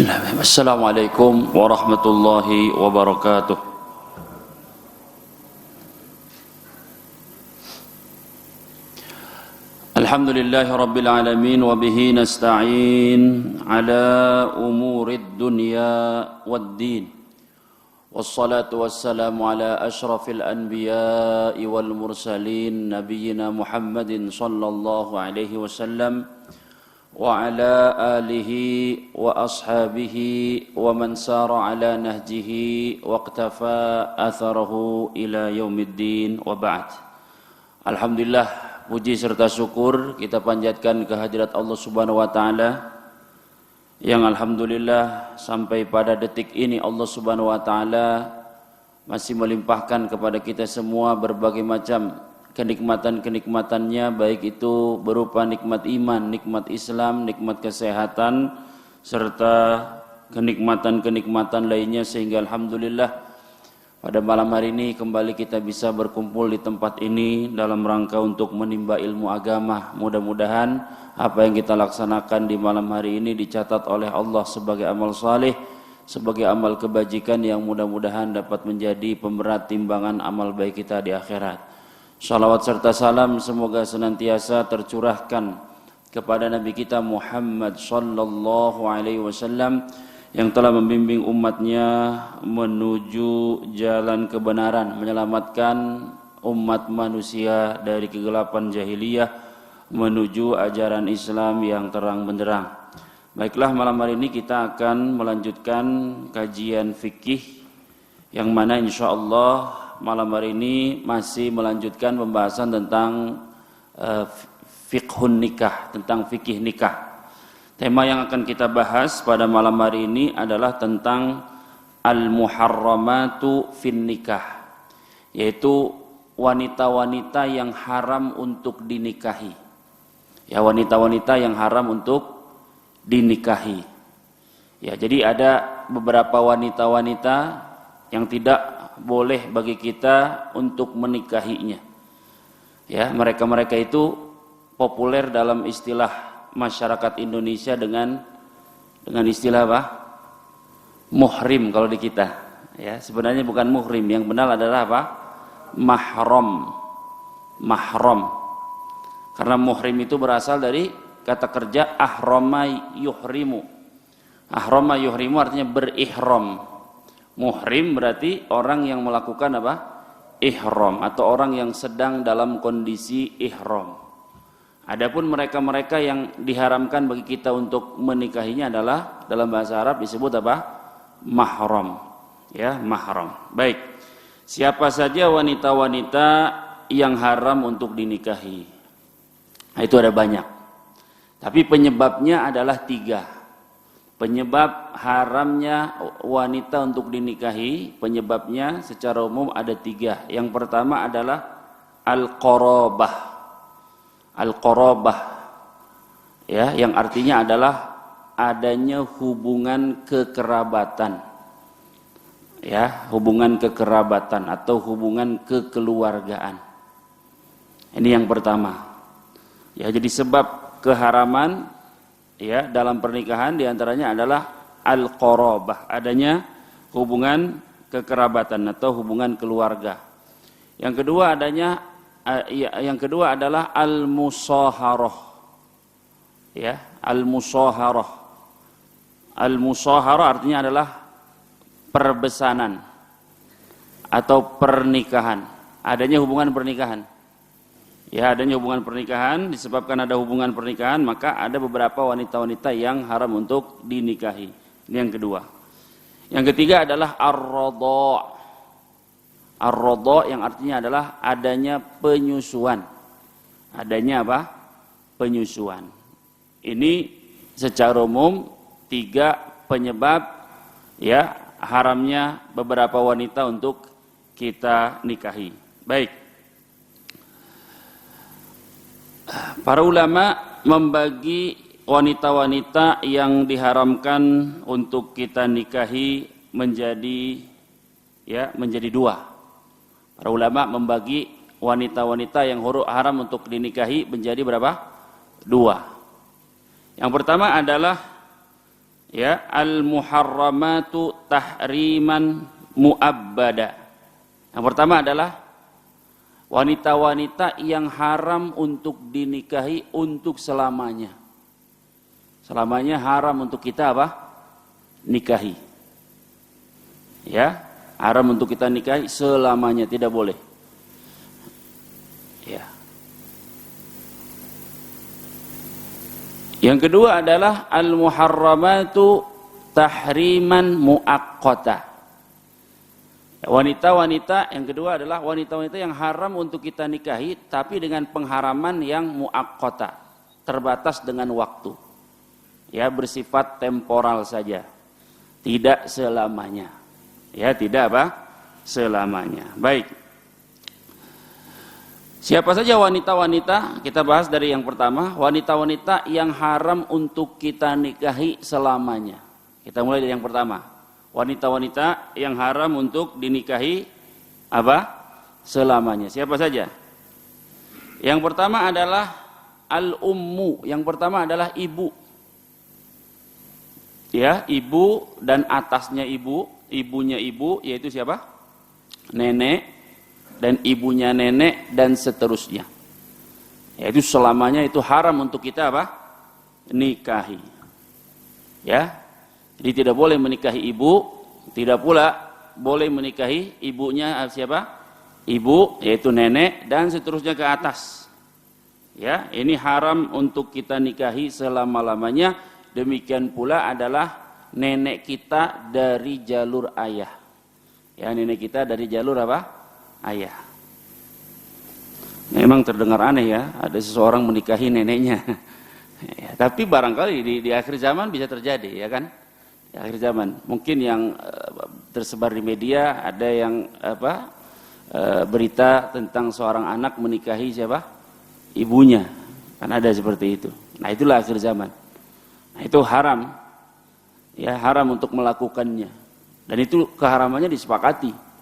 Bismillahirrahmanirrahim. Assalamualaikum warahmatullahi wabarakatuh. Alhamdulillahi rabbil alamin wa bihi nasta'in ala umurid dunya waddin. Wassalatu wassalamu ala ashrafil anbiya'i wal mursalin nabiyyina Muhammadin sallallahu alaihi wasallam wa ala alihi wa ashabihi wa man sara ala nahjihi wa iqtafa atharahu ila yaumiddin wa ba'd. Alhamdulillah, puji serta syukur kita panjatkan kehadirat Allah Subhanahu wa taala yang alhamdulillah sampai pada detik ini Allah Subhanahu wa taala masih melimpahkan kepada kita semua berbagai macam kenikmatan-kenikmatannya, baik itu berupa nikmat iman, nikmat Islam, nikmat kesehatan, serta kenikmatan-kenikmatan lainnya, sehingga alhamdulillah pada malam hari ini kembali kita bisa berkumpul di tempat ini dalam rangka untuk menimba ilmu agama. Mudah-mudahan apa yang kita laksanakan di malam hari ini dicatat oleh Allah sebagai amal saleh, sebagai amal kebajikan yang mudah-mudahan dapat menjadi pemberat timbangan amal baik kita di akhirat. Salawat serta salam semoga senantiasa tercurahkan kepada Nabi kita Muhammad sallallahu alaihi wasallam yang telah membimbing umatnya menuju jalan kebenaran, menyelamatkan umat manusia dari kegelapan jahiliyah menuju ajaran Islam yang terang benderang. Baiklah, malam hari ini kita akan melanjutkan kajian fikih yang mana insyaallah malam hari ini masih melanjutkan pembahasan tentang fiqhun nikah, tentang fikih nikah. Tema yang akan kita bahas pada malam hari ini adalah tentang al-muharramatu fin nikah, yaitu wanita-wanita yang haram untuk dinikahi. Ya, wanita-wanita yang haram untuk dinikahi. Ya, jadi ada beberapa wanita-wanita yang tidak boleh bagi kita untuk menikahinya. Ya, mereka-mereka itu populer dalam istilah masyarakat Indonesia dengan istilah apa? Muhrim kalau di kita. Ya, sebenarnya bukan muhrim, yang benar adalah apa? Mahram. Mahram. Karena muhrim itu berasal dari kata kerja ahrama yuhrimu. Ahrama yuhrimu artinya berihram. Muhrim berarti orang yang melakukan apa? Ihram, atau orang yang sedang dalam kondisi ihram. Adapun mereka-mereka yang diharamkan bagi kita untuk menikahinya adalah dalam bahasa Arab disebut apa? Mahram. Ya, mahram. Baik. Siapa saja wanita-wanita yang haram untuk dinikahi? Nah, itu ada banyak. Tapi penyebabnya adalah 3. Penyebab haramnya wanita untuk dinikahi, penyebabnya secara umum ada 3. Yang pertama adalah al-qarabah. Al-qarabah, ya, yang artinya adalah adanya hubungan kekerabatan. Ya, hubungan kekerabatan atau hubungan kekeluargaan. Ini yang pertama. Ya, jadi sebab keharaman ya dalam pernikahan diantaranya adalah al-qarabah, adanya hubungan kekerabatan atau hubungan keluarga. Yang kedua adalah al-musaharah. Ya, al-musaharah. Al-musaharah artinya adalah perbesanan atau pernikahan. Adanya hubungan pernikahan. Ya, adanya hubungan pernikahan, disebabkan ada hubungan pernikahan, maka ada beberapa wanita-wanita yang haram untuk dinikahi. Ini yang kedua. Yang ketiga adalah ar-radha'. Ar-radha' yang artinya adalah adanya penyusuan. Adanya apa? Penyusuan. Ini secara umum 3 penyebab ya haramnya beberapa wanita untuk kita nikahi. Baik. Para ulama membagi wanita-wanita yang diharamkan untuk kita nikahi menjadi 2. Para ulama membagi wanita-wanita yang haram untuk dinikahi menjadi berapa? 2. Yang pertama adalah Ya, al-muharramatu tahriman muabbada. Yang pertama adalah wanita-wanita yang haram untuk dinikahi untuk selamanya. Selamanya haram untuk kita apa? Nikahi. Ya, haram untuk kita nikahi selamanya, tidak boleh. Ya. Yang kedua adalah al-muharramatu tahriman muaqqata. Wanita-wanita yang kedua adalah wanita-wanita yang haram untuk kita nikahi tapi dengan pengharaman yang muaqqata, terbatas dengan waktu. Ya, bersifat temporal saja. Tidak selamanya. Ya, tidak apa? Selamanya. Baik. Siapa saja wanita-wanita? Kita bahas dari yang pertama, wanita-wanita yang haram untuk kita nikahi selamanya. Kita mulai dari yang pertama. Wanita-wanita yang haram untuk dinikahi apa? Selamanya. Siapa saja? Yang pertama adalah al-ummu. Yang pertama adalah ibu. Ya, ibu dan atasnya ibu, ibunya ibu yaitu siapa? Nenek. Dan ibunya nenek dan seterusnya. Yaitu selamanya itu haram untuk kita apa? Nikahi. Ya. Jadi tidak boleh menikahi ibu, tidak pula boleh menikahi ibunya siapa? Ibu yaitu nenek dan seterusnya ke atas. Ya, ini haram untuk kita nikahi selama-lamanya. Demikian pula adalah nenek kita dari jalur ayah. Ya, nenek kita dari jalur apa? Ayah. Memang terdengar aneh ya, ada seseorang menikahi neneknya. Ya, tapi barangkali di akhir zaman bisa terjadi, ya kan? Di akhir zaman, mungkin yang tersebar di media ada yang berita tentang seorang anak menikahi siapa? Ibunya. Kan ada seperti itu. Nah, itulah akhir zaman. Nah, itu haram. Ya, haram untuk melakukannya. Dan itu keharamannya disepakati.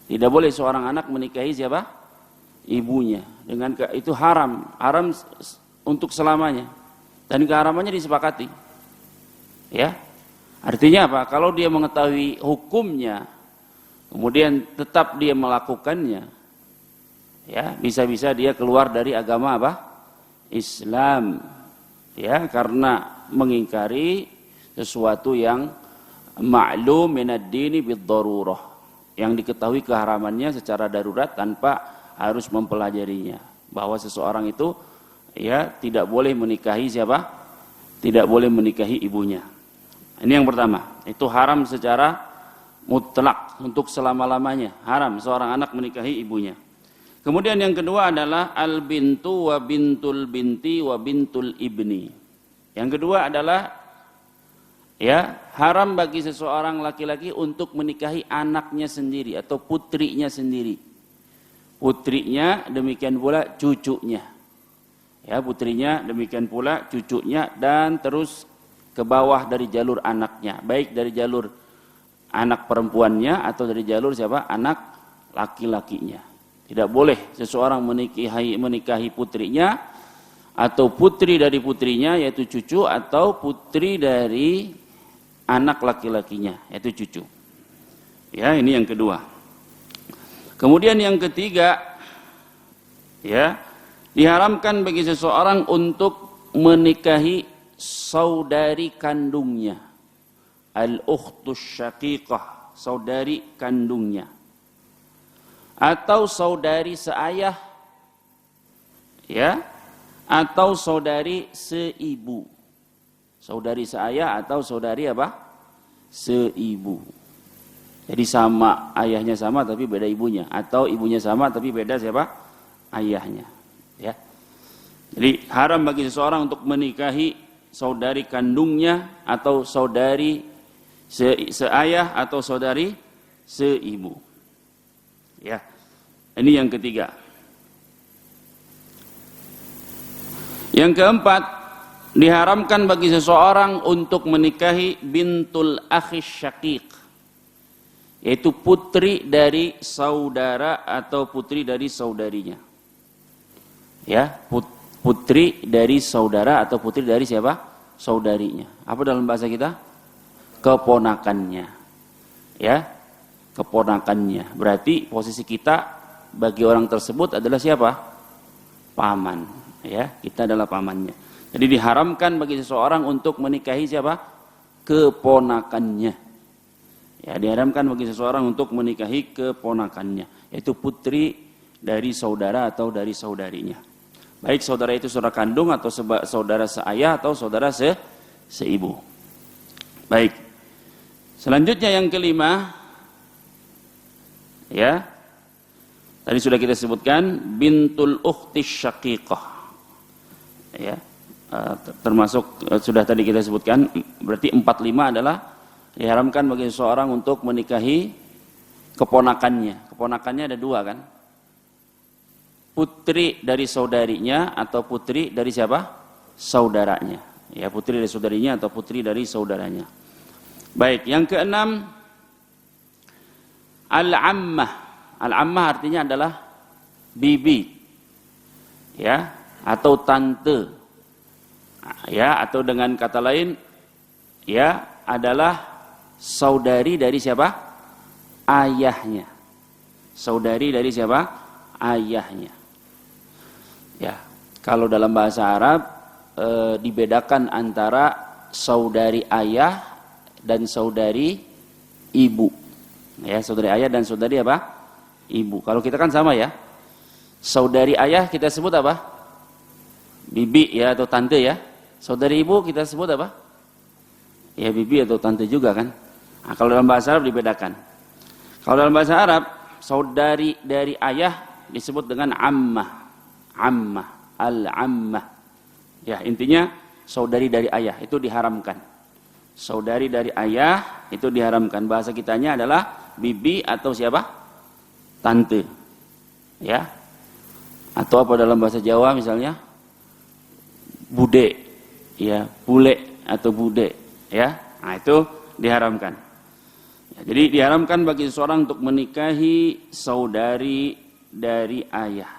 Tidak boleh seorang anak menikahi siapa? Ibunya. Dengan itu haram untuk selamanya. Dan keharamannya disepakati. Ya. Artinya apa? Kalau dia mengetahui hukumnya, kemudian tetap dia melakukannya, ya, bisa-bisa dia keluar dari agama apa? Islam. Ya, karena mengingkari sesuatu yang ma'lum minad dini bid-darurah. Yang diketahui keharamannya secara darurat tanpa harus mempelajarinya, bahwa seseorang itu ya tidak boleh menikahi siapa? Tidak boleh menikahi ibunya. Ini yang pertama, itu haram secara mutlak untuk selama-lamanya, haram seorang anak menikahi ibunya. Kemudian yang kedua adalah al-bintu wa bintul binti wa bintul ibni. Yang kedua adalah ya, haram bagi seseorang laki-laki untuk menikahi anaknya sendiri atau putrinya sendiri. Putrinya demikian pula cucunya. Ya, putrinya demikian pula cucunya dan terus ke bawah dari jalur anaknya, baik dari jalur anak perempuannya atau dari jalur siapa? Anak laki-lakinya. Tidak boleh seseorang menikahi putrinya atau putri dari putrinya yaitu cucu atau putri dari anak laki-lakinya, yaitu cucu. Ya, ini yang kedua. Kemudian yang ketiga, ya, diharamkan bagi seseorang untuk menikahi saudari kandungnya. Al-ukhtus syaqiqah, saudari kandungnya. Atau saudari seayah, ya, atau saudari seibu. Saudari seayah atau saudari apa? Seibu. Jadi sama, ayahnya sama tapi beda ibunya, atau ibunya sama tapi beda siapa? Ayahnya. Ya. Jadi haram bagi seseorang untuk menikahi saudari kandungnya atau saudari seayah atau saudari seibu. Ya. Ini yang ketiga. Yang keempat, diharamkan bagi seseorang untuk menikahi bintul akhi syaqiq, yaitu putri dari saudara atau putri dari saudarinya. Ya, putri dari saudara atau putri dari siapa? Saudarinya. Apa dalam bahasa kita? keponakannya. Ya, keponakannya. Berarti posisi kita bagi orang tersebut adalah siapa? Paman. Ya, kita adalah pamannya. Jadi diharamkan bagi seseorang untuk menikahi siapa? Keponakannya. Ya, diharamkan bagi seseorang untuk menikahi keponakannya, yaitu putri dari saudara atau dari saudarinya. Baik saudara itu saudara kandung atau saudara seayah atau saudara seibu. Baik. Selanjutnya yang kelima, ya. Tadi sudah kita sebutkan bintul ukhti syaqiqah. Ya. Termasuk sudah tadi kita sebutkan, berarti 45 adalah diharamkan bagi seseorang untuk menikahi keponakannya. Keponakannya ada dua kan? Putri dari saudarinya atau putri dari siapa? Saudaranya. Ya, putri dari saudarinya atau putri dari saudaranya. Baik, yang keenam al-ammah. Al-ammah artinya adalah bibi. Ya, atau tante. Ya, atau dengan kata lain ya adalah saudari dari siapa? Ayahnya. Saudari dari siapa? Ayahnya. Ya, kalau dalam bahasa Arab dibedakan antara saudari ayah dan saudari ibu. Ya, saudari ayah dan saudari apa? Ibu. Kalau kita kan sama ya. Saudari ayah kita sebut apa? Bibi ya atau tante ya. Saudari ibu kita sebut apa? Ya bibi atau tante juga kan. Nah, kalau dalam bahasa Arab dibedakan. Kalau dalam bahasa Arab saudari dari ayah disebut dengan ammah. Ammah, al-ammah. Ya, intinya saudari dari ayah itu diharamkan. Saudari dari ayah itu diharamkan. Bahasa kitanya adalah bibi atau siapa? Tante. Ya. Atau apa dalam bahasa Jawa misalnya? Bude. Ya, bule atau bude, ya. Nah, itu diharamkan. Ya, jadi diharamkan bagi seseorang untuk menikahi saudari dari ayah.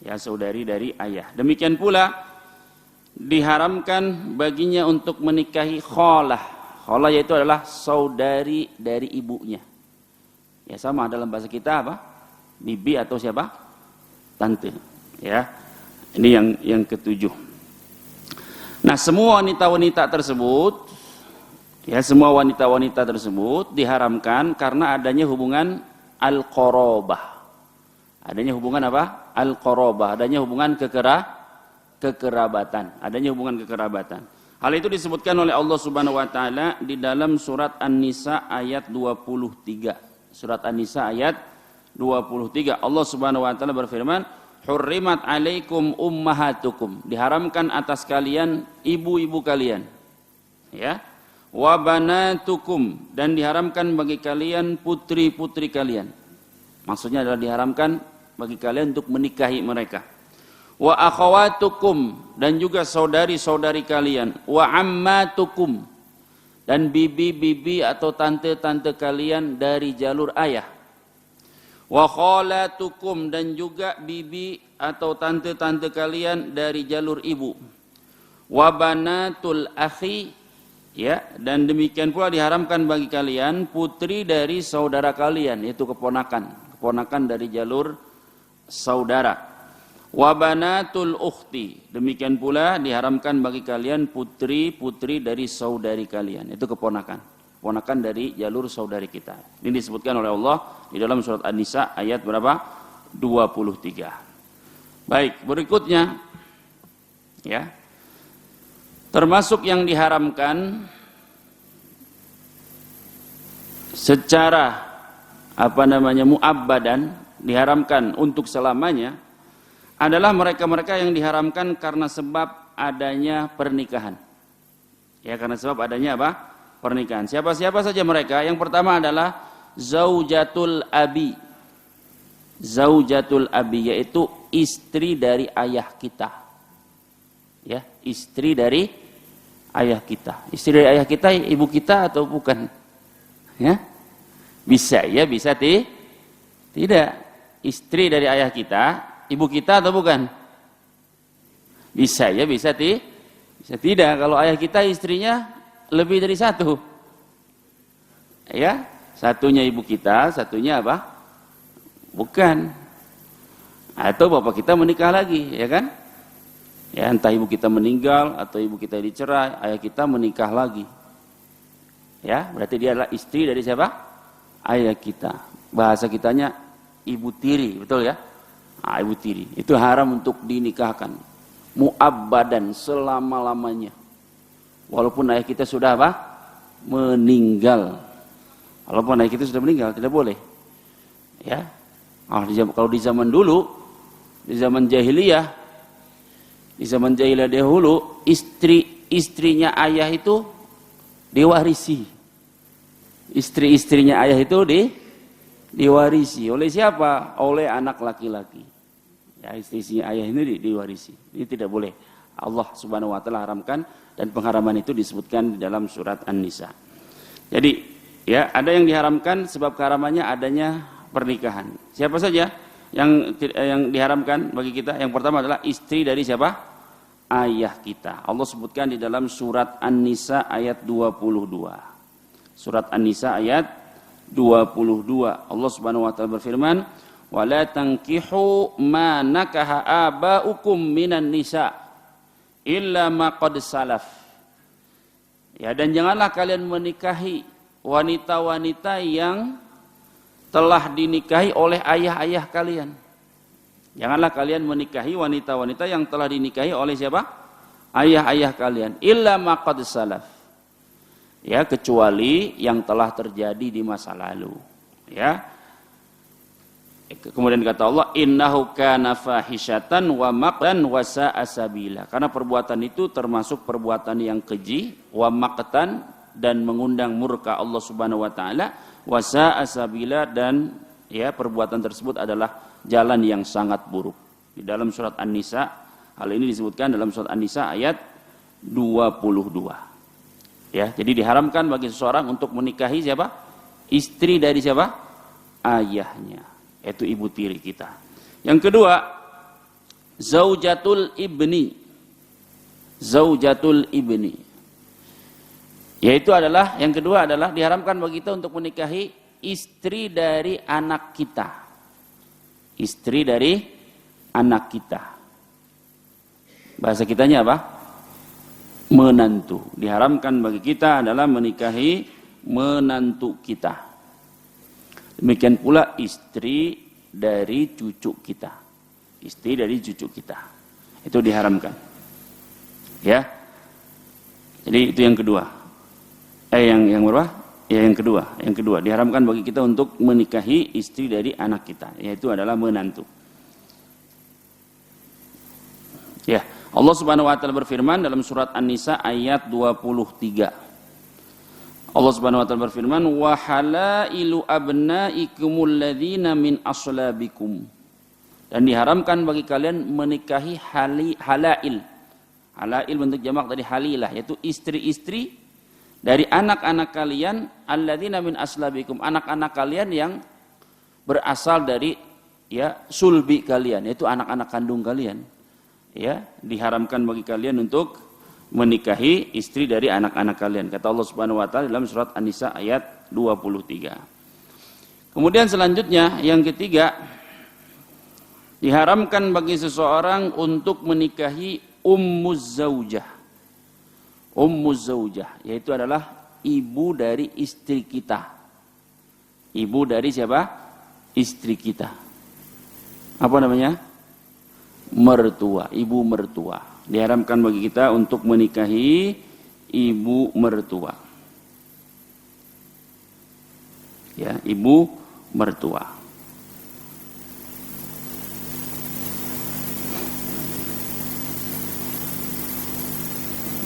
Ya, saudari dari ayah. Demikian pula diharamkan baginya untuk menikahi khalah. Khalah yaitu adalah saudari dari ibunya. Ya, sama dalam bahasa kita apa? Bibi atau siapa? Tante. Ya. Ini yang ketujuh. Nah, semua wanita-wanita tersebut, ya semua wanita-wanita tersebut diharamkan karena adanya hubungan al-qarabah. Adanya hubungan apa? Al-qarabah. Adanya hubungan kekerabatan. Adanya hubungan kekerabatan. Hal itu disebutkan oleh Allah Subhanahu wa taala di dalam surat An-Nisa ayat 23. Surat An-Nisa ayat 23. Allah Subhanahu wa taala berfirman, "Hurrimat 'alaikum ummahatukum." Diharamkan atas kalian ibu-ibu kalian. Ya. Wa banatukum, dan diharamkan bagi kalian putri-putri kalian. Maksudnya adalah diharamkan bagi kalian untuk menikahi mereka. Wa akhawatukum, dan juga saudari-saudari kalian. Wa ammatukum, dan bibi-bibi atau tante-tante kalian dari jalur ayah. Wa khalatukum, dan juga bibi atau tante-tante kalian dari jalur ibu. Wa banatul akhi, ya, dan demikian pula diharamkan bagi kalian putri dari saudara kalian, yaitu keponakan dari jalur saudara. Wa banatul ukhti, demikian pula diharamkan bagi kalian putri-putri dari saudari kalian, itu keponakan dari jalur saudari kita. Ini disebutkan oleh Allah di dalam surat An-Nisa ayat berapa? 23. Baik, berikutnya ya. Termasuk yang diharamkan secara muabbadan, diharamkan untuk selamanya, adalah mereka-mereka yang diharamkan karena sebab adanya pernikahan. Ya, karena sebab adanya apa? Pernikahan. Siapa-siapa saja mereka? Yang pertama adalah zaujatul abi. Zaujatul abi, yaitu istri dari ayah kita. Ya, istri dari ayah kita. Istri dari ayah kita ibu kita atau bukan? Ya. Bisa ya, bisa tidak. Istri dari ayah kita, ibu kita atau bukan? Bisa ya, bisa tidak. Kalau ayah kita istrinya lebih dari satu. Ya, satunya ibu kita, satunya apa? Bukan. Atau bapak kita menikah lagi, ya kan? Ya, entah ibu kita meninggal atau ibu kita dicerai, ayah kita menikah lagi. Ya, berarti dia adalah istri dari siapa? Ayah kita. Bahasa kitanya ibu tiri, betul ya? Nah, ibu tiri. Itu haram untuk dinikahkan. Mu'abbadan, selama-lamanya. Walaupun ayah kita sudah apa? Meninggal. Walaupun ayah kita sudah meninggal, tidak boleh. Ya. Kalau di zaman dulu, di zaman jahiliyah dahulu, istrinya ayah itu diwarisi. Istri-istrinya ayah itu diwarisi. Oleh siapa? Oleh anak laki-laki. Ya, istri-istrinya ayah ini diwarisi. Ini tidak boleh. Allah Subhanahu wa taala haramkan, dan pengharaman itu disebutkan di dalam surat An-Nisa. Jadi, ya, ada yang diharamkan sebab keharamannya adanya pernikahan. Siapa saja yang diharamkan bagi kita? Yang pertama adalah istri dari siapa? Ayah kita. Allah sebutkan di dalam surat An-Nisa ayat 22. Surat An-Nisa ayat 22. Allah Subhanahu wa taala berfirman, "Wala tankihu ma nakaha abaukum minan nisa illa ma qad salaf." Ya, dan janganlah kalian menikahi wanita-wanita yang telah dinikahi oleh ayah-ayah kalian. Janganlah kalian menikahi wanita-wanita yang telah dinikahi oleh siapa? Ayah-ayah kalian. Illa ma qad salaf. Ya, kecuali yang telah terjadi di masa lalu. Ya. Kemudian kata Allah, innahu kana fahisyatan wa maqtan wa sa'a sabila. Karena perbuatan itu termasuk perbuatan yang keji, wa maqtan, dan mengundang murka Allah Subhanahu wa taala, wa sa'a sabila, dan ya, perbuatan tersebut adalah jalan yang sangat buruk. Di dalam surat An-Nisa, hal ini disebutkan dalam surat An-Nisa ayat 22. Ya, jadi diharamkan bagi seseorang untuk menikahi siapa? Istri dari siapa? Ayahnya, yaitu ibu tiri kita. Yang kedua, zaujatul ibni. Zaujatul ibni. Yaitu adalah, yang kedua adalah diharamkan bagi kita untuk menikahi istri dari anak kita. Istri dari anak kita. Bahasa kitanya apa? Menantu. Diharamkan bagi kita adalah menikahi menantu kita. Demikian pula istri dari cucu kita. Istri dari cucu kita. Itu diharamkan. Ya. Jadi itu yang kedua. Yang berapa? Ya, yang kedua diharamkan bagi kita untuk menikahi istri dari anak kita, yaitu adalah menantu. Ya, Allah Subhanahu wa taala berfirman dalam surat An-Nisa ayat 23. Allah Subhanahu wa taala berfirman, "Wa halailu abnaikumul ladzina min aslabikum." Dan diharamkan bagi kalian menikahi halail. Halail bentuk jamak dari halilah, yaitu istri-istri dari anak-anak kalian, alladzina min aslabikum, anak-anak kalian yang berasal dari ya sulbi kalian, yaitu anak-anak kandung kalian. Ya, diharamkan bagi kalian untuk menikahi istri dari anak-anak kalian. Kata Allah Subhanahu wa taala dalam surat An-Nisa ayat 23. Kemudian selanjutnya yang ketiga, diharamkan bagi seseorang untuk menikahi ummuz zaujah. Ummuz zaujah, yaitu adalah ibu dari istri kita. Ibu dari siapa? Istri kita. Apa namanya? Mertua, ibu mertua. Diharamkan bagi kita untuk menikahi ibu mertua. Ya, ibu mertua.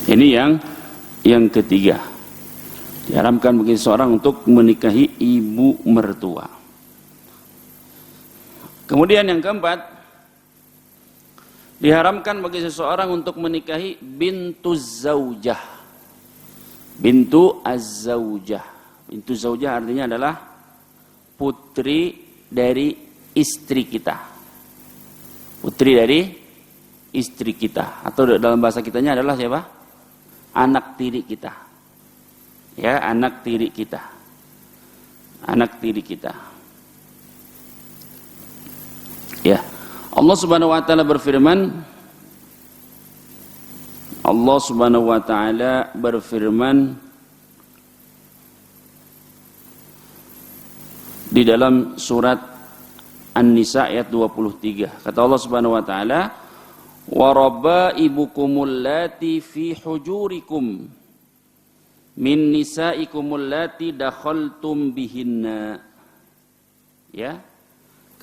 Ini yang ketiga. Diharamkan bagi seseorang untuk menikahi ibu mertua. Kemudian yang keempat, diharamkan bagi seseorang untuk menikahi bintu zaujah. Bintu az-zaujah. Bintu zaujah artinya adalah putri dari istri kita. Putri dari istri kita. Atau dalam bahasa kitanya adalah siapa? Anak tiri kita. Ya, anak tiri kita. Anak tiri kita. Ya. Allah Subhanahu wa taala berfirman, Allah Subhanahu wa taala berfirman di dalam surat An-Nisa ayat 23. Kata Allah Subhanahu wa taala, "Wa rabaibukumul lati fi hujurikum min nisaikumul lati dakhaltum bihinna." Ya.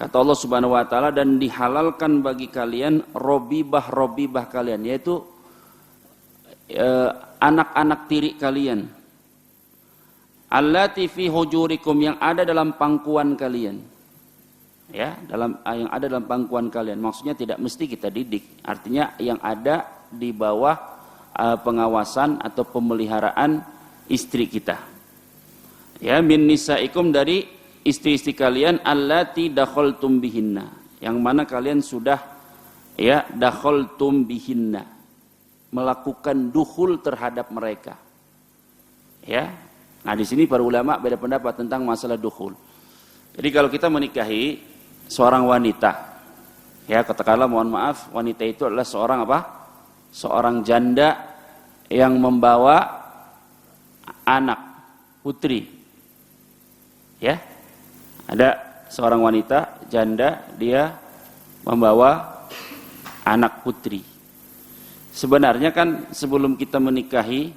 Kata Allah Subhanahu wa taala, dan dihalalkan bagi kalian robibah kalian, yaitu anak-anak tiri kalian. Allati fi hujurikum, yang ada dalam pangkuan kalian. Ya, yang ada dalam pangkuan kalian. Maksudnya tidak mesti kita didik. Artinya yang ada di bawah pengawasan atau pemeliharaan istri kita. Ya, min nisaikum, dari istri-istri kalian, allati dakhaltum bihinna, yang mana kalian sudah ya dakhaltum bihinna, melakukan dukhul terhadap mereka. Ya. Nah, di sini para ulama beda pendapat tentang masalah dukhul. Jadi kalau kita menikahi seorang wanita, ya katakanlah, mohon maaf, wanita itu adalah seorang apa? Seorang janda yang membawa anak putri. Ya. Ada seorang wanita janda, dia membawa anak putri. Sebenarnya kan sebelum kita menikahi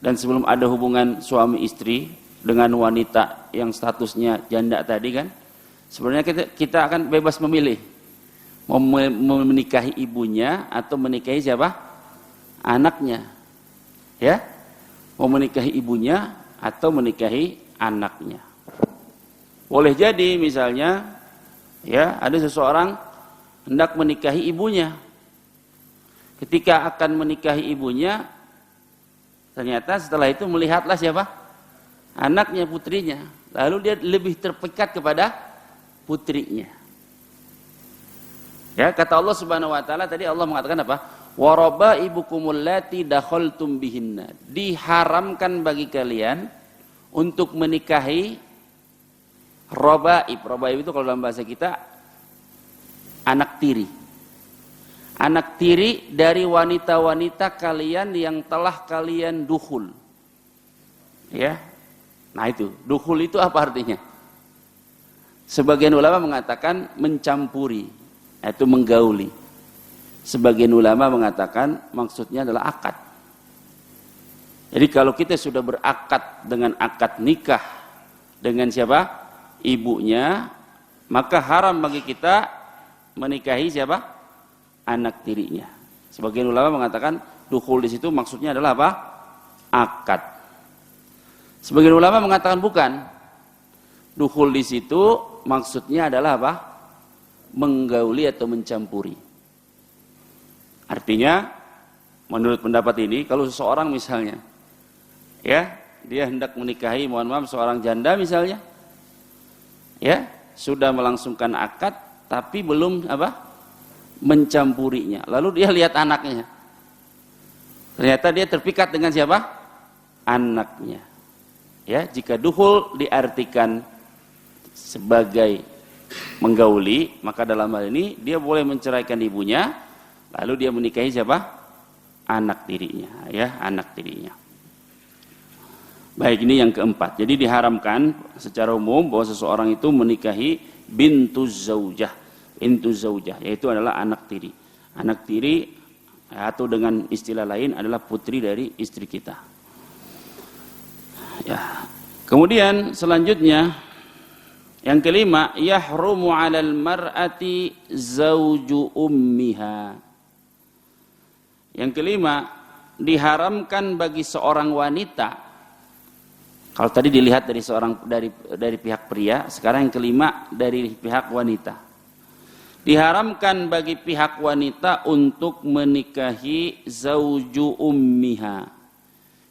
dan sebelum ada hubungan suami istri dengan wanita yang statusnya janda tadi kan, sebenarnya kita akan bebas memilih mau menikahi ibunya atau menikahi siapa? Anaknya. Ya, mau menikahi ibunya atau menikahi anaknya. Boleh jadi misalnya ya ada seseorang hendak menikahi ibunya. Ketika akan menikahi ibunya, ternyata setelah itu melihatlah siapa? Anaknya, putrinya. Lalu dia lebih terpikat kepada putrinya. Ya, kata Allah Subhanahu wa taala tadi, Allah mengatakan apa? Wa rabaibukumul lati dakhaltum bihinna. Diharamkan bagi kalian untuk menikahi rabaib. Rabaib itu kalau dalam bahasa kita anak tiri. Anak tiri dari wanita-wanita kalian yang telah kalian dukhul. Ya. Nah itu, dukhul itu apa artinya? Sebagian ulama mengatakan mencampuri, yaitu menggauli. Sebagian ulama mengatakan maksudnya adalah akad. Jadi kalau kita sudah berakad dengan akad nikah dengan siapa? Ibunya, maka haram bagi kita menikahi siapa? Anak tirinya. Sebagian ulama mengatakan dukhul di situ maksudnya adalah apa? Akad. Sebagian ulama mengatakan bukan. Dukhul di situ maksudnya adalah apa? Menggauli atau mencampuri. Artinya menurut pendapat ini, kalau seseorang misalnya ya, dia hendak menikahi, mohon maaf, seorang janda misalnya, ya, sudah melangsungkan akad tapi belum apa? Mencampurinya. Lalu dia lihat anaknya. Ternyata dia terpikat dengan siapa? Anaknya. Ya, jika dukhul diartikan sebagai menggauli, maka dalam hal ini dia boleh menceraikan ibunya, lalu dia menikahi siapa? Anak tirinya, ya, anak tirinya. Baik, ini yang keempat. Jadi diharamkan secara umum bahwa seseorang itu menikahi bintuz zaujah. Intu zaujah, yaitu adalah anak tiri. Anak tiri atau dengan istilah lain adalah putri dari istri kita. Ya. Kemudian selanjutnya yang kelima, yahrumu 'alal mar'ati zauju ummiha. Yang kelima, diharamkan bagi seorang wanita. Kalau tadi dilihat dari pihak pria, sekarang yang kelima dari pihak wanita. Diharamkan bagi pihak wanita untuk menikahi zauju ummiha,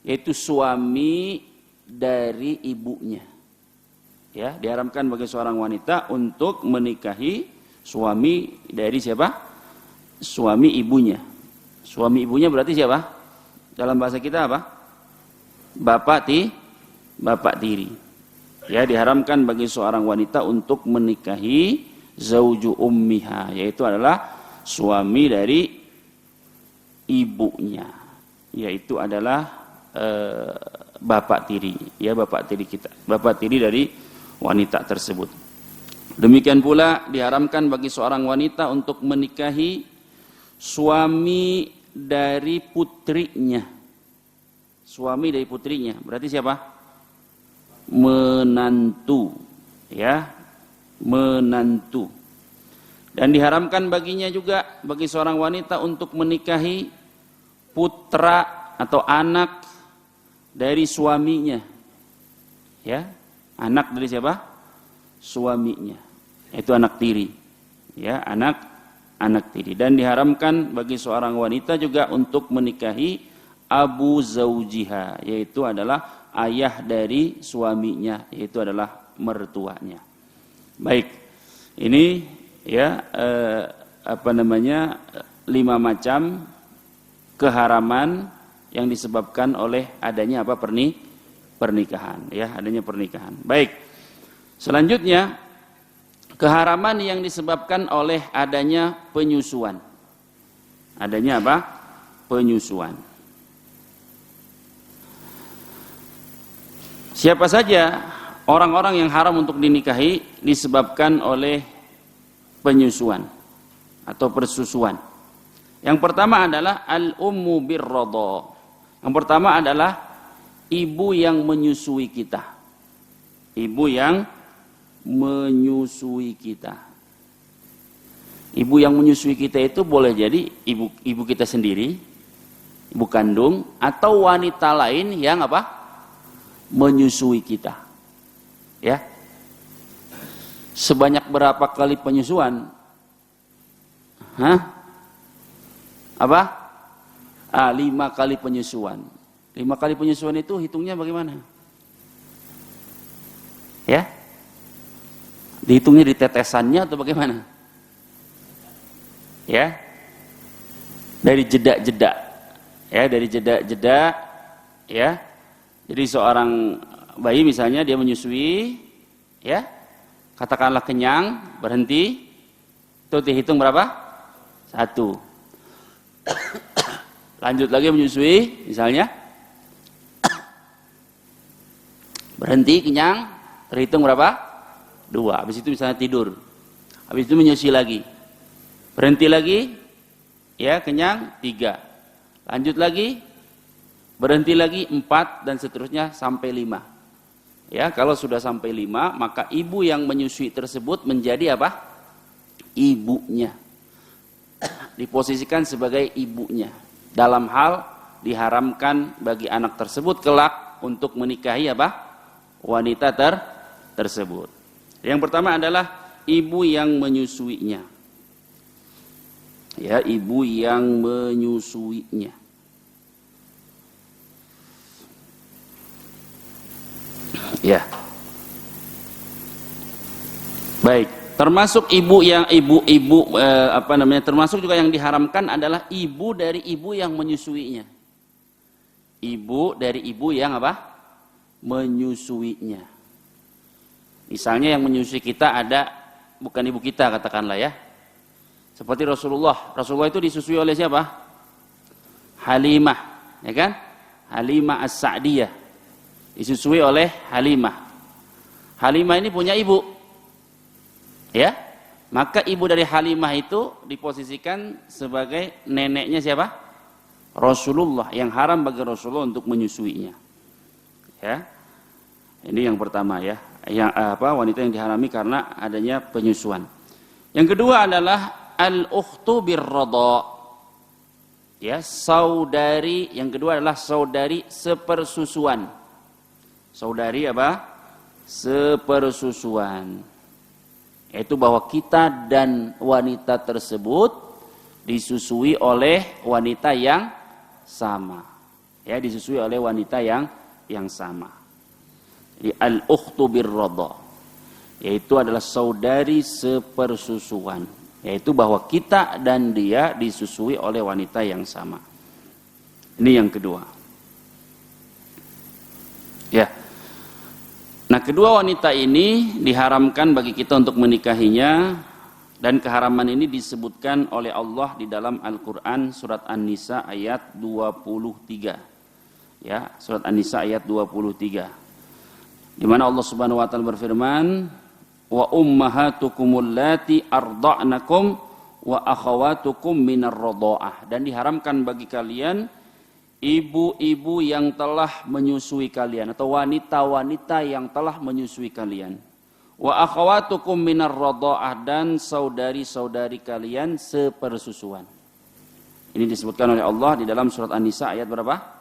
yaitu suami dari ibunya. Ya, diharamkan bagi seorang wanita untuk menikahi suami dari siapa? Suami ibunya. Suami ibunya berarti siapa? Dalam bahasa kita apa? bapak tiri. Ya, diharamkan bagi seorang wanita untuk menikahi zauju ummiha, yaitu adalah suami dari ibunya, yaitu adalah bapak tiri, ya, bapak tiri dari wanita tersebut. Demikian pula diharamkan bagi seorang wanita untuk menikahi suami dari putrinya. Suami dari putrinya, berarti siapa? Menantu, ya, menantu. Dan diharamkan baginya juga, bagi seorang wanita untuk menikahi putra atau anak dari suaminya. Ya, anak dari siapa? Suaminya. Itu anak tiri. Ya, anak tiri. Dan diharamkan bagi seorang wanita juga untuk menikahi abu zaujiha, yaitu adalah ayah dari suaminya, yaitu adalah mertuanya. Baik. Ini ya 5 macam keharaman yang disebabkan oleh adanya pernikahan, ya, adanya pernikahan. Baik. Selanjutnya, keharaman yang disebabkan oleh adanya penyusuan. Adanya apa? Penyusuan. Siapa saja orang-orang yang haram untuk dinikahi disebabkan oleh penyusuan atau persusuan. Yang pertama adalah al-ummu birradha. Yang pertama adalah ibu yang menyusui kita. Ibu yang menyusui kita. Ibu yang menyusui kita itu boleh jadi ibu kita sendiri, ibu kandung, atau wanita lain yang apa? Menyusui kita. Ya. Sebanyak berapa kali penyusuan? Apa? 5 kali penyusuan. 5 kali penyusuan itu hitungnya bagaimana? Ya? Dihitungnya di tetesannya atau bagaimana? Ya? Dari jeda-jeda. Ya, dari jeda-jeda, ya. Jadi seorang bayi misalnya dia menyusui, ya. Katakanlah kenyang, berhenti. Itu dihitung berapa? 1. Lanjut lagi menyusui, misalnya. Berhenti, kenyang, terhitung berapa? 2. Habis itu misalnya tidur. Habis itu menyusui lagi. Berhenti lagi, ya, kenyang, 3. Lanjut lagi, berhenti lagi, 4, dan seterusnya sampai 5. Ya, kalau sudah sampai 5, maka ibu yang menyusui tersebut menjadi apa? Ibunya. Diposisikan sebagai ibunya. Dalam hal diharamkan bagi anak tersebut kelak untuk menikahi apa? Wanita tersebut. Yang pertama adalah ibu yang menyusuinya. Ya, ibu yang menyusuinya. Ya. Baik, termasuk ibu yang termasuk juga yang diharamkan adalah ibu dari ibu yang menyusuinya. Ibu dari ibu yang apa? Menyusuinya. Misalnya yang menyusui kita ada bukan ibu kita, katakanlah, ya. Seperti Rasulullah. Rasulullah itu disusui oleh siapa? Halimah, ya kan? Halimah As-Sa'diyah. Disusui oleh Halimah. Halimah ini punya ibu. Ya. Maka ibu dari Halimah itu diposisikan sebagai neneknya siapa? Rasulullah, yang haram bagi Rasulullah untuk menyusuinya. Ya. Ini yang pertama, ya. Yang wanita yang diharami karena adanya penyusuan. Yang kedua adalah al-ukhtu birradha. Ya, saudari, yang kedua adalah saudari sepersusuan. Saudari apa? Sepersusuan. Yaitu bahwa kita dan wanita tersebut disusui oleh wanita yang sama. Ya, disusui oleh wanita yang sama. Jadi al-ukhtu birradha, yaitu adalah saudari sepersusuan, yaitu bahwa kita dan dia disusui oleh wanita yang sama. Ini yang kedua. Ya. Nah, kedua wanita ini diharamkan bagi kita untuk menikahinya, dan keharaman ini disebutkan oleh Allah di dalam Al-Qur'an surat An-Nisa ayat 23. Ya, surat An-Nisa ayat 23. Di mana Allah Subhanahu wa taala berfirman, "Wa ummahatukumul lati arda'nakum wa akhawatukum minar radha'ah." Dan diharamkan bagi kalian ibu-ibu yang telah menyusui kalian, atau wanita-wanita yang telah menyusui kalian. Wa akhawatukum minar radha'ah, dan saudari-saudari kalian sepersusuan. Ini disebutkan oleh Allah di dalam surat An-Nisa ayat berapa?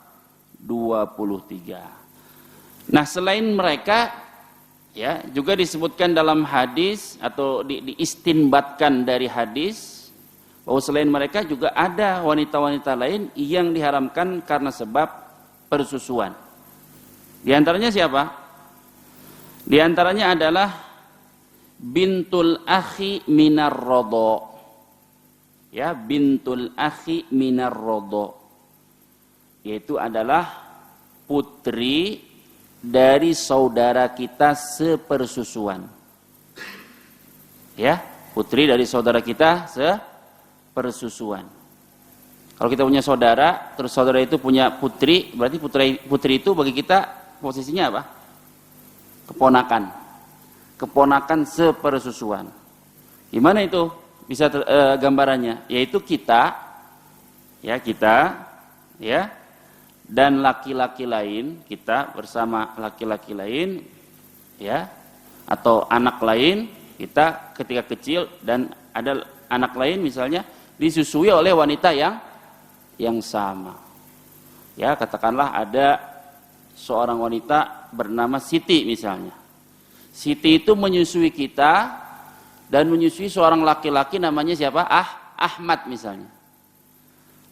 23. Nah, selain mereka ya juga disebutkan dalam hadis atau diistinbatkan dari hadis bahwa selain mereka juga ada wanita-wanita lain yang diharamkan karena sebab persusuan. Di antaranya siapa? Di antaranya adalah bintul akhi minar radha. Ya, bintul akhi minar radha. Yaitu adalah putri dari saudara kita sepersusuan. Ya, putri dari saudara kita sepersusuan. Kalau kita punya saudara, terus saudara itu punya putri, berarti putri itu bagi kita posisinya apa? Keponakan. Keponakan sepersusuan. Gimana itu? Bisa gambarannya? Yaitu kita, ya, dan laki-laki lain, kita bersama laki-laki lain, ya, atau anak lain, kita ketika kecil dan ada anak lain misalnya disusui oleh wanita yang sama. Ya, katakanlah ada seorang wanita bernama Siti misalnya. Siti itu menyusui kita dan menyusui seorang laki-laki namanya siapa? Ahmad misalnya.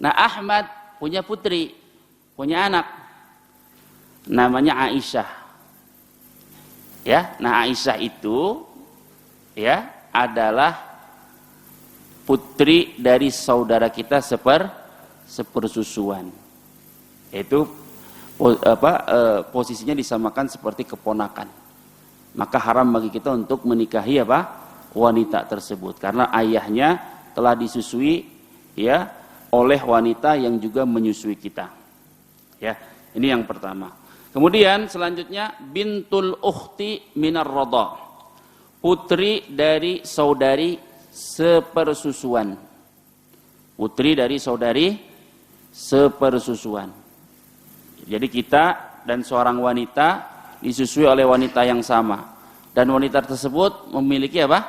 Nah, Ahmad punya putri, punya anak namanya Aisyah. Ya, nah Aisyah itu ya adalah putri dari saudara kita sepersusuan. Yaitu posisinya disamakan seperti keponakan. Maka haram bagi kita untuk menikahi wanita tersebut karena ayahnya telah disusui ya oleh wanita yang juga menyusui kita. Ya, ini yang pertama. Kemudian selanjutnya bintul ukhti minar radha. Putri dari saudari sepersusuan. Putri dari saudari sepersusuan. Jadi kita dan seorang wanita disusui oleh wanita yang sama, dan wanita tersebut memiliki apa?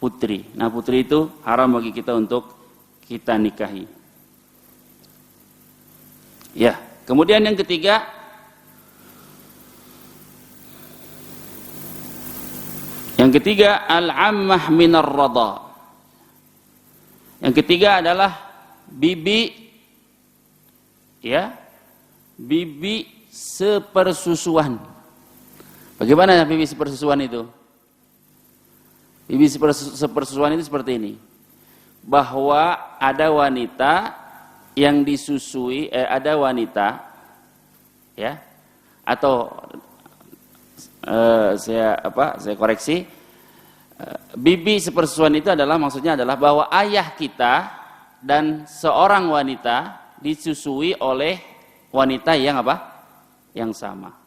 Putri. Nah, putri itu haram bagi kita untuk kita nikahi. Ya, kemudian yang ketiga, al-ammah minar radha. Yang ketiga adalah bibi, ya, bibi sepersusuan. Bagaimana bibi sepersusuan itu? Bibi sepersusuan itu seperti ini. Bahwa ada wanita yang disusui, ada wanita, ya, atau saya koreksi, bibi sepersusuan itu adalah maksudnya adalah bahwa ayah kita dan seorang wanita disusui oleh wanita yang apa? Yang sama.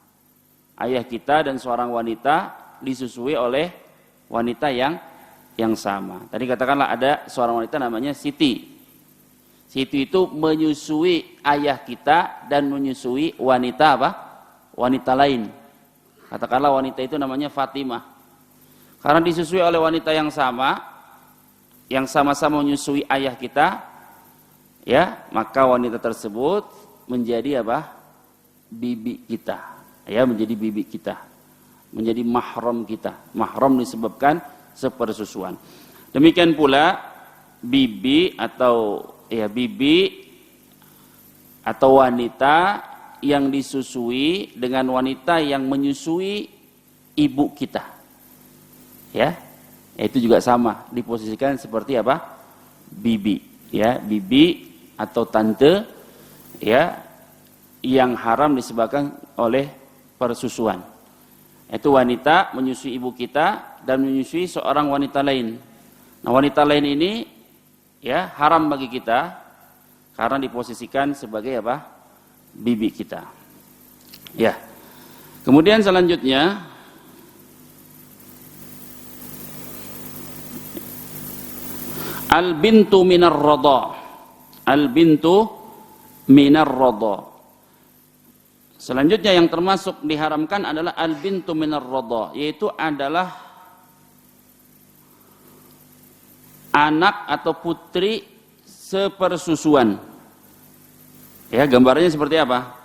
Ayah kita dan seorang wanita disusui oleh wanita yang sama. Tadi katakanlah ada seorang wanita namanya Siti. Siti itu menyusui ayah kita dan menyusui wanita apa? Wanita lain. Katakanlah wanita itu namanya Fatimah. Karena disusui oleh wanita yang sama-sama menyusui ayah kita, ya, maka wanita tersebut menjadi apa? Bibi kita. Ya, menjadi bibi kita, menjadi mahram kita. Mahram disebabkan sepersusuan. Demikian pula bibi atau wanita yang disusui dengan wanita yang menyusui ibu kita. Ya, itu juga sama, diposisikan seperti apa? Bibi, ya, bibi atau tante, ya, yang haram disebabkan oleh persusuan. Itu wanita menyusui ibu kita dan menyusui seorang wanita lain. Nah, wanita lain ini ya haram bagi kita karena diposisikan sebagai apa? Bibi kita. Ya. Kemudian selanjutnya al-bintu minar radha. Al-bintu minar radha. Selanjutnya yang termasuk diharamkan adalah al-bintu minar radha, yaitu adalah anak atau putri sepersusuan. Ya, gambarannya seperti apa?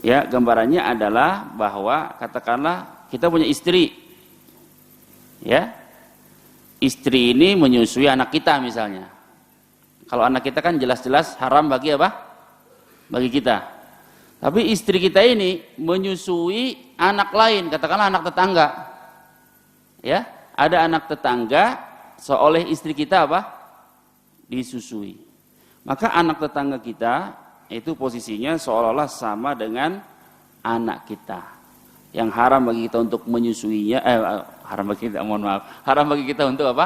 Ya, gambarannya adalah bahwa katakanlah kita punya istri. Ya. Istri ini menyusui anak kita misalnya. Kalau anak kita kan jelas-jelas haram bagi apa? Bagi kita. Tapi istri kita ini menyusui anak lain, katakanlah anak tetangga. Ya, ada anak tetangga seoleh istri kita apa? Disusui. Maka anak tetangga kita itu posisinya seolah-olah sama dengan anak kita. Yang haram bagi kita untuk menyusuinya, haram bagi kita, mohon maaf, haram bagi kita untuk apa?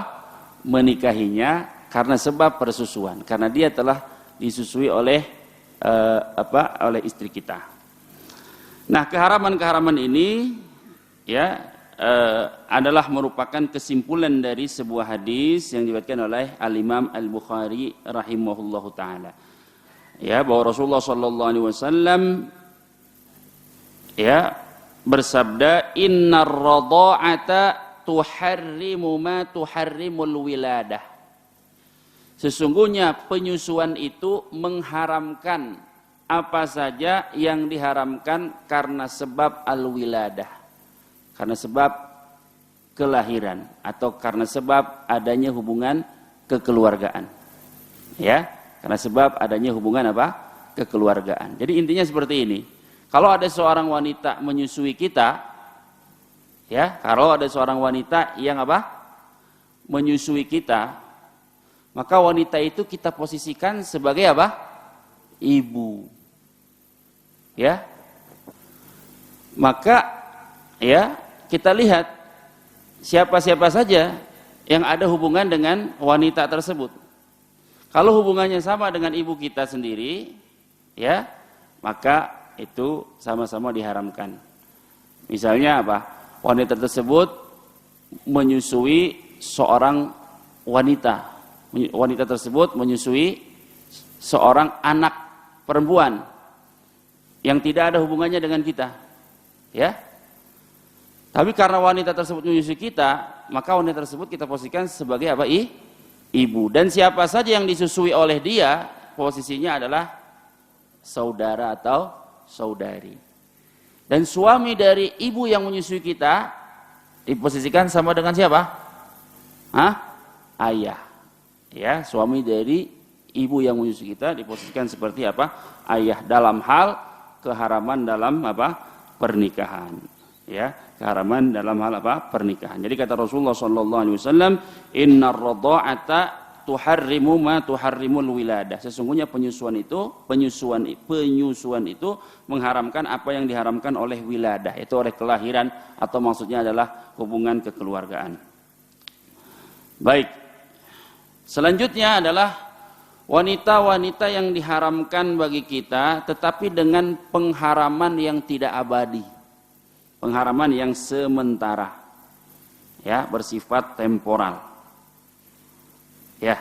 Menikahinya karena sebab persusuan, karena dia telah disusui oleh oleh istri kita. Nah, keharaman-keharaman ini ya adalah merupakan kesimpulan dari sebuah hadis yang diriwayatkan oleh Al-Imam Al-Bukhari rahimahullahu taala. Ya, bahwa Rasulullah sallallahu alaihi wasallam ya bersabda, innar radha'ata tuharrimu ma tuharrimul wiladah. Sesungguhnya penyusuan itu mengharamkan apa saja yang diharamkan karena sebab al-wiladah, karena sebab kelahiran atau karena sebab adanya hubungan kekeluargaan. Ya, karena sebab adanya hubungan apa? Kekeluargaan. Jadi intinya seperti ini. Kalau ada seorang wanita menyusui kita, ya, kalau ada seorang wanita yang apa? Menyusui kita, maka wanita itu kita posisikan sebagai apa? Ibu. Ya. Maka ya, kita lihat siapa-siapa saja yang ada hubungan dengan wanita tersebut. Kalau hubungannya sama dengan ibu kita sendiri, ya, maka itu sama-sama diharamkan. Misalnya apa? Wanita tersebut menyusui seorang wanita. Wanita tersebut menyusui seorang anak perempuan yang tidak ada hubungannya dengan kita, ya. Tapi karena wanita tersebut menyusui kita, maka wanita tersebut kita posisikan sebagai apa? Ibu. Dan siapa saja yang disusui oleh dia, posisinya adalah saudara atau saudari. Dan suami dari ibu yang menyusui kita diposisikan sama dengan siapa? Ayah. Ya, suami dari ibu yang menyusui kita diposisikan seperti apa? Ayah, dalam hal keharaman dalam apa? Pernikahan. Ya, keharaman dalam hal apa? Pernikahan. Jadi kata Rasulullah sallallahu alaihi wasallam, innar radha'ata tuharrimu ma tuharrimul wiladah. Sesungguhnya penyusuan itu mengharamkan apa yang diharamkan oleh wiladah, itu oleh kelahiran, atau maksudnya adalah hubungan kekeluargaan. Baik. Selanjutnya adalah wanita-wanita yang diharamkan bagi kita, tetapi dengan pengharaman yang tidak abadi, pengharaman yang sementara, ya, bersifat temporal. Ya,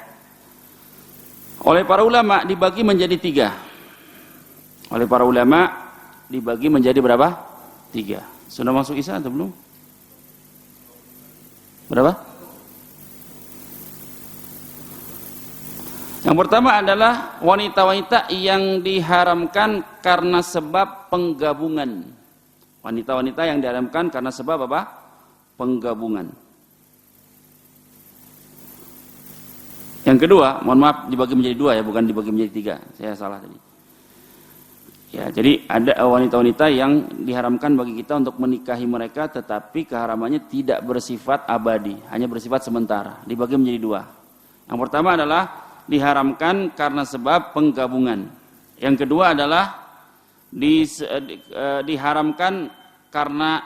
oleh para ulama dibagi menjadi 3. Oleh para ulama dibagi menjadi berapa? 3. Sudah masuk Isya atau belum? Berapa? Yang pertama adalah wanita-wanita yang diharamkan karena sebab penggabungan. Wanita-wanita yang diharamkan karena sebab apa? Penggabungan. Yang kedua, mohon maaf, dibagi menjadi 2 ya, bukan dibagi menjadi 3. Saya salah tadi. Ya, jadi ada wanita-wanita yang diharamkan bagi kita untuk menikahi mereka, tetapi keharamannya tidak bersifat abadi, hanya bersifat sementara. Dibagi menjadi 2. Yang pertama adalah diharamkan karena sebab penggabungan. Yang kedua adalah diharamkan karena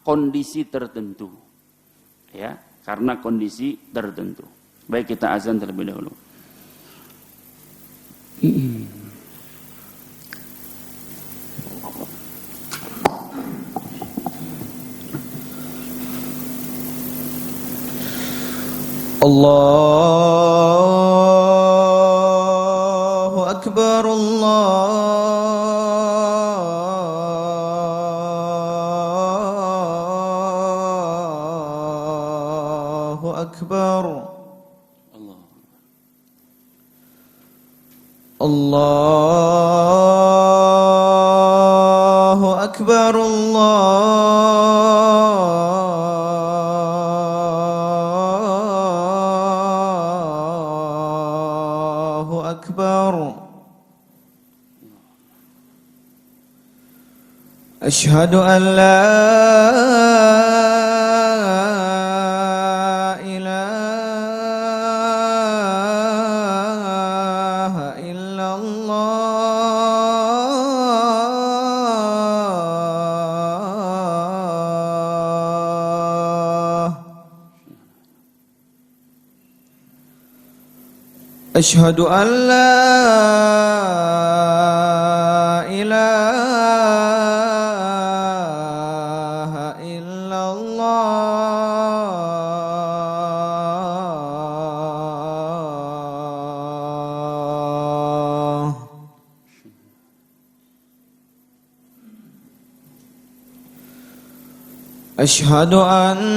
kondisi tertentu. Ya, karena kondisi tertentu. Baik, kita azan terlebih dahulu. Allahu Akbar, Allahu Akbar, Allahu Akbar, Allahu Akbar. Asyhadu an la ilaha illallah. Asyhadu an la ilaha illallah. Asyhadu anna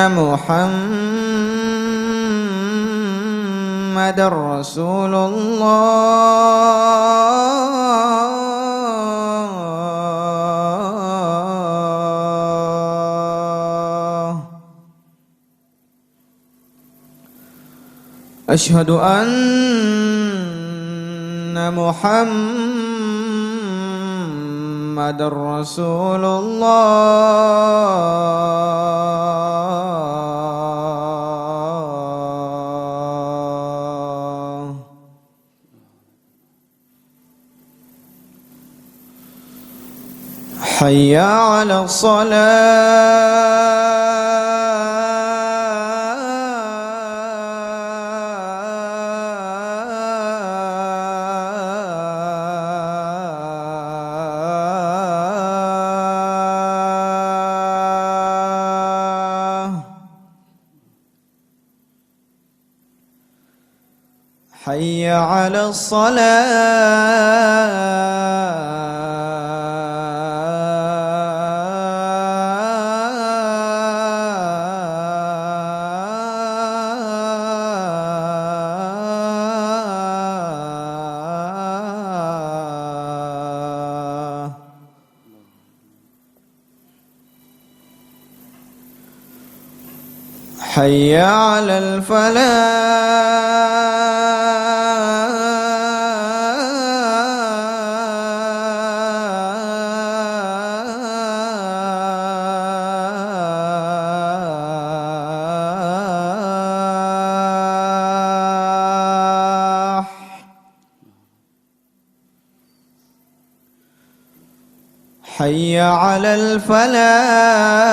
Muhammadar Rasulullah. Asyhadu anna Muhammadar Rasulullah. Hayya 'ala shalah. Hayya 'ala shalah. Hayya 'alal falah. Hayya 'alal falah.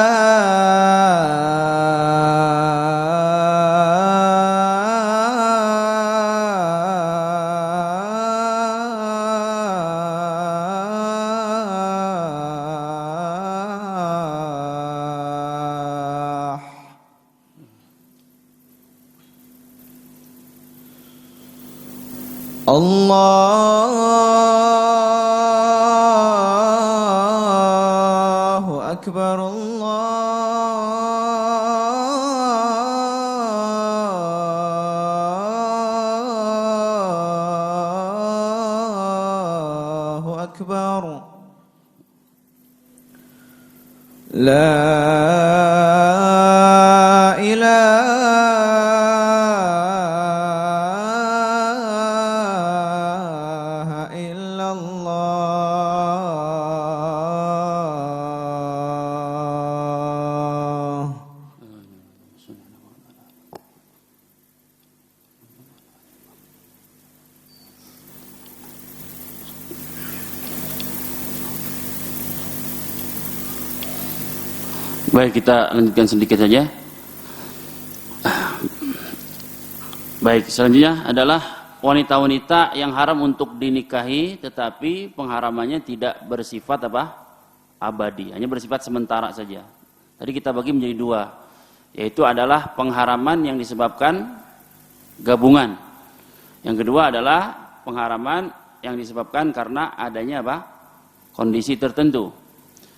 Allahu Akbar, Allahu Akbar. La ilaha illallah. Baik, kita lanjutkan sedikit saja. Baik, selanjutnya adalah wanita-wanita yang haram untuk dinikahi tetapi pengharamannya tidak bersifat abadi, hanya bersifat sementara saja. Tadi kita bagi menjadi dua, yaitu adalah pengharaman yang disebabkan gabungan. Yang kedua adalah pengharaman yang disebabkan karena adanya kondisi tertentu.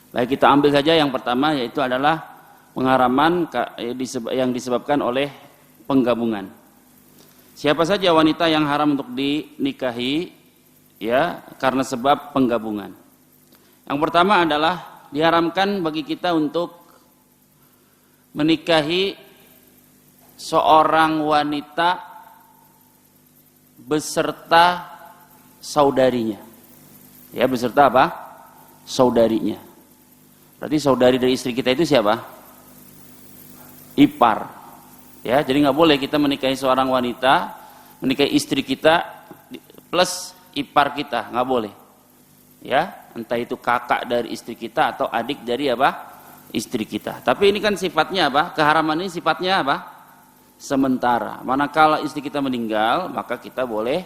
Baik, kita ambil saja yang pertama, yaitu adalah pengharaman yang disebabkan oleh penggabungan. Siapa saja wanita yang haram untuk dinikahi ya karena sebab penggabungan. Yang pertama adalah diharamkan bagi kita untuk menikahi seorang wanita beserta saudarinya. Ya, beserta saudarinya. Berarti saudari dari istri kita itu siapa? Ipar. Ya, jadi nggak boleh kita menikahi seorang wanita, menikahi istri kita plus ipar kita, nggak boleh. Ya, entah itu kakak dari istri kita atau adik dari istri kita. Tapi ini kan sifatnya keharaman ini sifatnya sementara. Manakala istri kita meninggal, maka kita boleh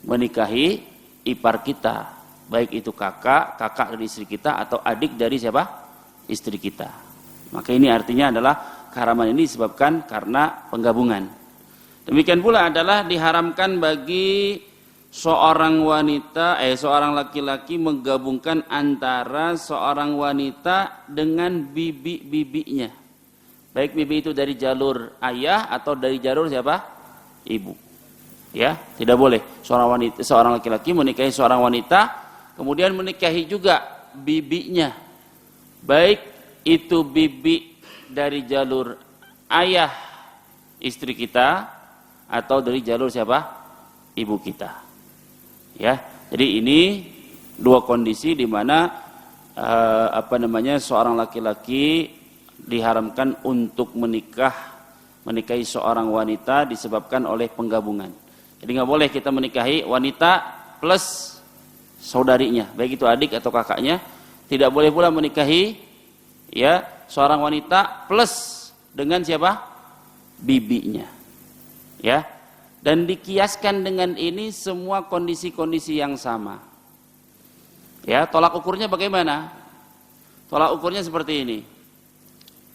menikahi ipar kita, baik itu kakak dari istri kita atau adik dari istri kita. Maka ini artinya adalah keharaman ini disebabkan karena penggabungan. Demikian pula adalah diharamkan bagi seorang laki-laki menggabungkan antara seorang wanita dengan bibi-bibinya. Baik bibi itu dari jalur ayah atau dari jalur ibu. Ya, tidak boleh seorang laki-laki menikahi seorang wanita kemudian menikahi juga bibinya. Baik itu bibi dari jalur ayah istri kita atau dari jalur ibu kita. Ya, jadi ini dua kondisi di mana seorang laki-laki diharamkan untuk menikahi seorang wanita disebabkan oleh penggabungan. Jadi nggak boleh kita menikahi wanita plus saudarinya, baik itu adik atau kakaknya. Tidak boleh pula menikahi ya seorang wanita plus dengan bibinya. Ya. Dan dikiaskan dengan ini semua kondisi-kondisi yang sama. Ya, tolak ukurnya bagaimana? Tolak ukurnya seperti ini.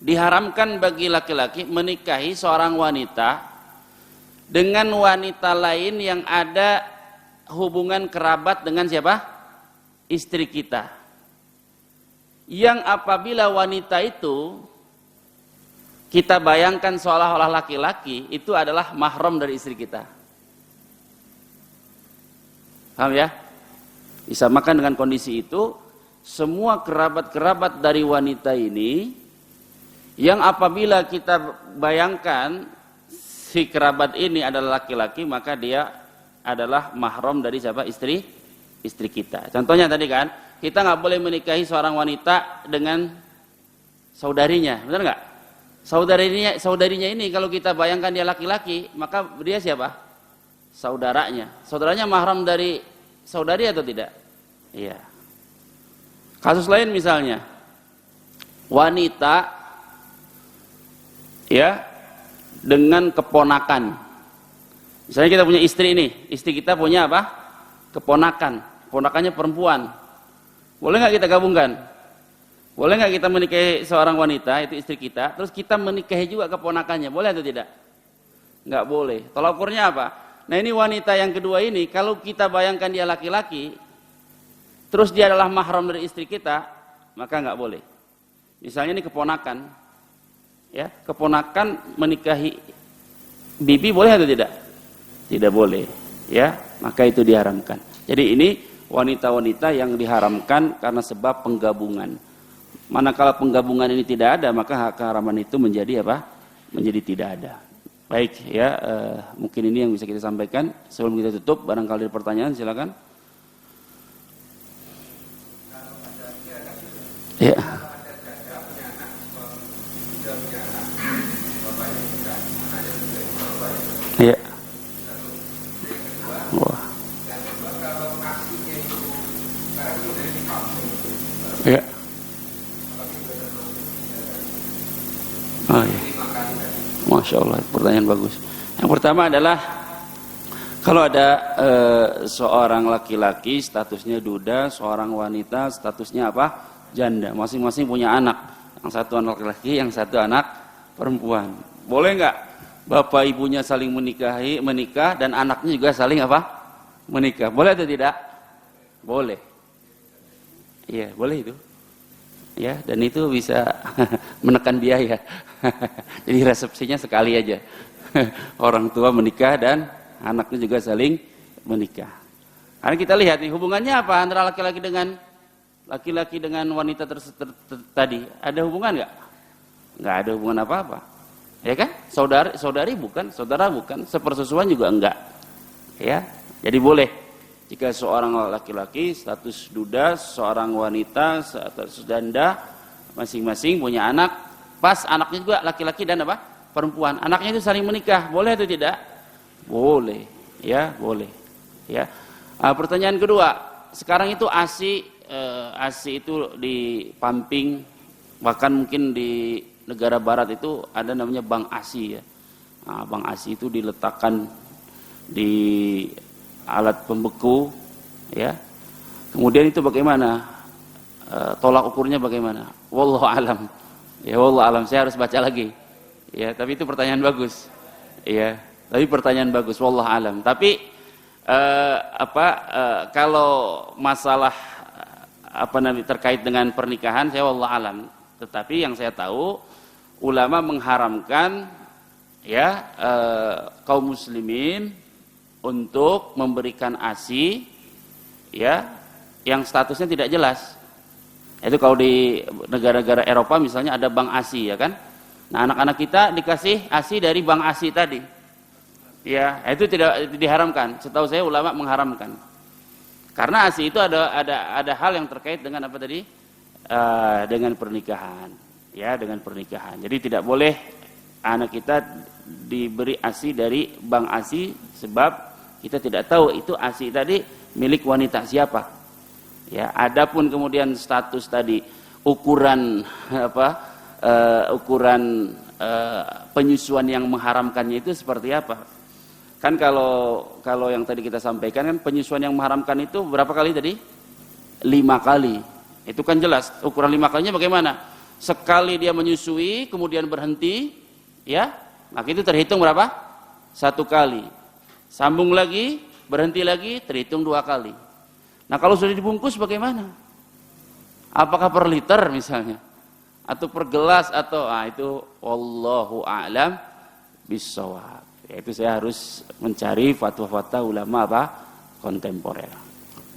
Diharamkan bagi laki-laki menikahi seorang wanita dengan wanita lain yang ada hubungan kerabat dengan istri kita. Yang apabila wanita itu kita bayangkan seolah-olah laki-laki, itu adalah mahram dari istri kita. Paham ya? Disamakan dengan kondisi itu, semua kerabat-kerabat dari wanita ini, yang apabila kita bayangkan si kerabat ini adalah laki-laki, maka dia adalah mahram dari istri kita. Contohnya tadi kan, kita nggak boleh menikahi seorang wanita dengan saudarinya, benar nggak? Saudarinya ini kalau kita bayangkan dia laki-laki, maka dia siapa? Saudaranya. Saudaranya mahram dari saudari atau tidak? Iya. Kasus lain misalnya, wanita ya dengan keponakan. Misalnya kita punya istri ini, istri kita punya keponakan. Keponakannya perempuan. Boleh nggak kita gabungkan? Boleh nggak kita menikahi seorang wanita, itu istri kita, terus kita menikahi juga keponakannya, boleh atau tidak? Nggak boleh. Tolak ukurnya apa? Nah ini wanita yang kedua ini, kalau kita bayangkan dia laki-laki, terus dia adalah mahram dari istri kita, maka nggak boleh. Misalnya ini keponakan, ya keponakan menikahi bibi boleh atau tidak? Tidak boleh, ya maka itu diharamkan. Jadi ini wanita-wanita yang diharamkan karena sebab penggabungan. Manakala penggabungan ini tidak ada, maka keharaman itu menjadi menjadi tidak ada. Baik ya, mungkin ini yang bisa kita sampaikan. Sebelum kita tutup, barangkali ada pertanyaan, silakan. Ya. Ya. Wah. Ya. Masya Allah, pertanyaan bagus. Yang pertama adalah kalau ada seorang laki-laki statusnya duda, seorang wanita statusnya apa? Janda. Masing-masing punya anak. Yang satu anak laki-laki, yang satu anak perempuan. Boleh nggak bapak ibunya saling menikah dan anaknya juga saling apa? Menikah. Boleh atau tidak? Boleh. Iya, boleh itu. Ya, dan itu bisa menekan biaya. Jadi resepsinya sekali aja. Orang tua menikah dan anaknya juga saling menikah. Karena kita lihat nih hubungannya apa antara laki-laki dengan wanita tadi? Ada hubungan nggak? Nggak ada hubungan apa-apa. Ya kan? Saudari bukan, saudara bukan, sepersusuan juga enggak. Ya, jadi boleh. Jika seorang laki-laki status duda, seorang wanita status janda, masing-masing punya anak, pas anaknya juga laki-laki dan apa? Perempuan. Anaknya itu saling menikah, boleh atau tidak? Boleh, ya boleh, ya. Pertanyaan kedua, sekarang itu ASI itu di pumping, bahkan mungkin di negara barat itu ada namanya bank ASI ya. Bank ASI itu diletakkan di alat pembeku, ya. Kemudian itu bagaimana? Tolak ukurnya bagaimana? Wallahu alam. Ya wallahu alam. Saya harus baca lagi. Ya, tapi itu pertanyaan bagus. Ya. Tapi pertanyaan bagus, wallahu alam. Tapi kalau masalah terkait dengan pernikahan, saya wallahu alam. Tetapi yang saya tahu, ulama mengharamkan ya kaum muslimin untuk memberikan ASI ya yang statusnya tidak jelas. Itu kalau di negara-negara Eropa misalnya ada bank ASI ya kan. Nah, anak-anak kita dikasih ASI dari bank ASI tadi. Ya, itu tidak diharamkan. Setahu saya ulama mengharamkan. Karena ASI itu ada hal yang terkait dengan apa tadi? Dengan pernikahan. Ya, dengan pernikahan. Jadi tidak boleh anak kita diberi ASI dari bank ASI sebab kita tidak tahu itu ASI tadi milik wanita siapa. Ya, adapun kemudian status tadi ukuran penyusuan yang mengharamkannya itu seperti apa? Kan kalau yang tadi kita sampaikan kan penyusuan yang mengharamkan itu berapa kali tadi? 5 kali. Itu kan jelas. Ukuran 5 kalinya bagaimana? Sekali dia menyusui kemudian berhenti, ya, maka itu terhitung berapa? 1 kali. Sambung lagi, berhenti lagi, terhitung 2 kali. Nah kalau sudah dibungkus bagaimana? Apakah per liter misalnya? Atau per gelas atau itu wallahu a'lam bissawab. Yaitu saya harus mencari fatwa-fatwa ulama kontemporer.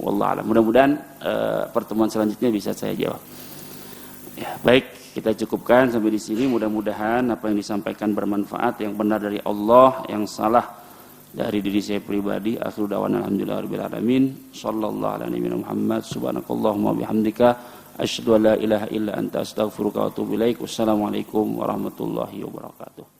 Wallahu a'lam. Mudah-mudahan pertemuan selanjutnya bisa saya jawab. Ya, baik, kita cukupkan sampai di sini. Mudah-mudahan apa yang disampaikan bermanfaat, yang benar dari Allah, yang salah dari diri saya pribadi. Akhiru da'wana alhamdulillahirabbil alamin. Shallallahu ala nabiyina Muhammad. Subhanakallahumma bihamdika asyhadu an la ilaha illa anta astaghfiruka wa atubu ilaik. Wassalamualaikum warahmatullahi wabarakatuh.